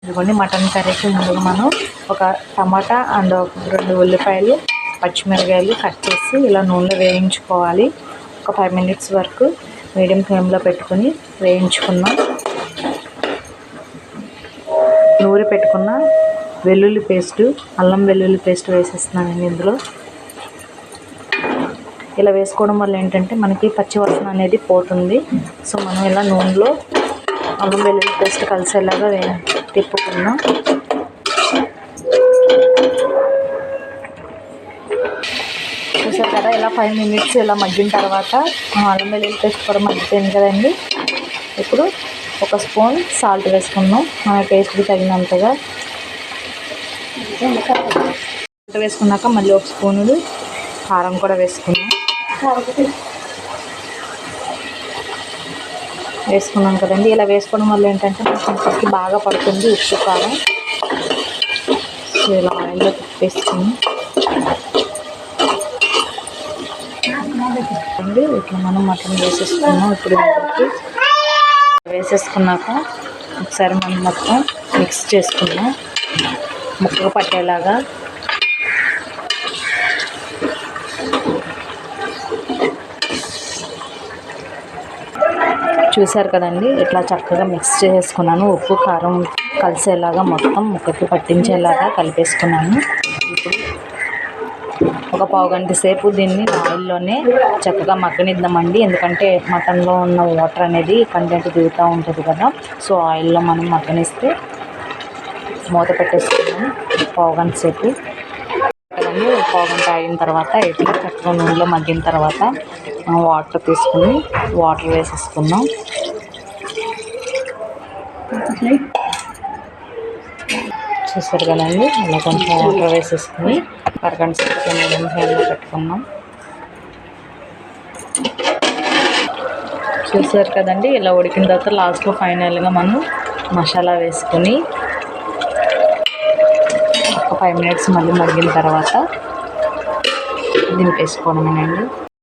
ఇదిగోండి మటన్ కర్రీకి ముందుగా మనం ఒక టమాటా అండ్ 2 ఉల్లిపాయలు పచ్చిమిరపకాయలు కట్ చేసి ఇలా నూనెలో వేయించుకోవాలి. ఒక 5 మినిట్స్ వరకు మీడియం ఫ్లేమ్లో పెట్టుకొని వేయించుకున్నాం. నూరి పెట్టుకున్న వెల్లుల్లి పేస్టు, అల్లం వెల్లుల్లి పేస్ట్ వేసేస్తున్నానండి ఇందులో. ఇలా వేసుకోవడం వల్ల ఏంటంటే మనకి పచ్చి వాసన అనేది పోతుంది. సో మనం ఇలా నూనెలో అల్లం వెల్లుల్లి పేస్ట్ కలిసేలాగా తిప్పుకున్నాం. చూసారు కదా, ఇలా 5 మినిట్స్ ఇలా మగ్గిన తర్వాత అల్లం వెల్లుల్లి పేస్ట్ కూడా మగ్గిపోయింది కదండి. ఇప్పుడు ఒక స్పూన్ సాల్ట్ వేసుకున్నాం మన టేస్ట్కి తగినంతగా. సాల్ట్ వేసుకున్నాక మళ్ళీ ఒక స్పూను కారం కూడా వేసుకున్నాం కదండి. ఇలా వేసుకోవడం వల్ల ఏంటంటే మనకి బాగా పడుతుంది ఉప్పు కారం. ఇలా ఆయిల్లో వేసుకుని ఇట్లా మనం మటన్ వేసేసుకున్నాం. ఇప్పుడు వేసేసుకున్నాక ఒకసారి మనం మొత్తం మిక్స్ చేసుకున్నాం ముక్కగా పట్టేలాగా. చూసారు కదండి, ఇట్లా చక్కగా మిక్స్ చేసుకున్నాను. ఉప్పు కారం కలిసేలాగా మొత్తం ముక్కకి పట్టించేలాగా కలిపేసుకున్నాను. ఇప్పుడు ఒక పావు గంట సేపు దీన్ని ఆయిల్లోనే చక్కగా మగ్గనిద్దామండి. ఎందుకంటే మటన్లో ఉన్న వాటర్ అనేది కంటెంట్ దిగుతూ ఉంటుంది కదా. సో ఆయిల్లో మనం మగ్గనిస్తే మూత పెట్టేసుకున్నాం పావు గంట సేపు కదండి. పావు గంట అయిన తర్వాత ఇట్లా చక్కగా నూనెలో మగ్గిన తర్వాత వాటర్ తీసుకుని వాటర్ వేసేసుకున్నాం. చూస్తారు కదండి, అలా కొంచెం వాటర్ వేసేసుకుని అరగంట సేపు మీడియం ఫ్లేమ్లో పెట్టుకున్నాం. చూసారు కదండి, ఇలా ఉడికిన తర్వాత లాస్ట్లో ఫైనల్గా మనం మసాలా వేసుకొని ఒక 5 మినిట్స్ మళ్ళీ మగ్గిన తర్వాత దింపేసుకోవడమేనండి.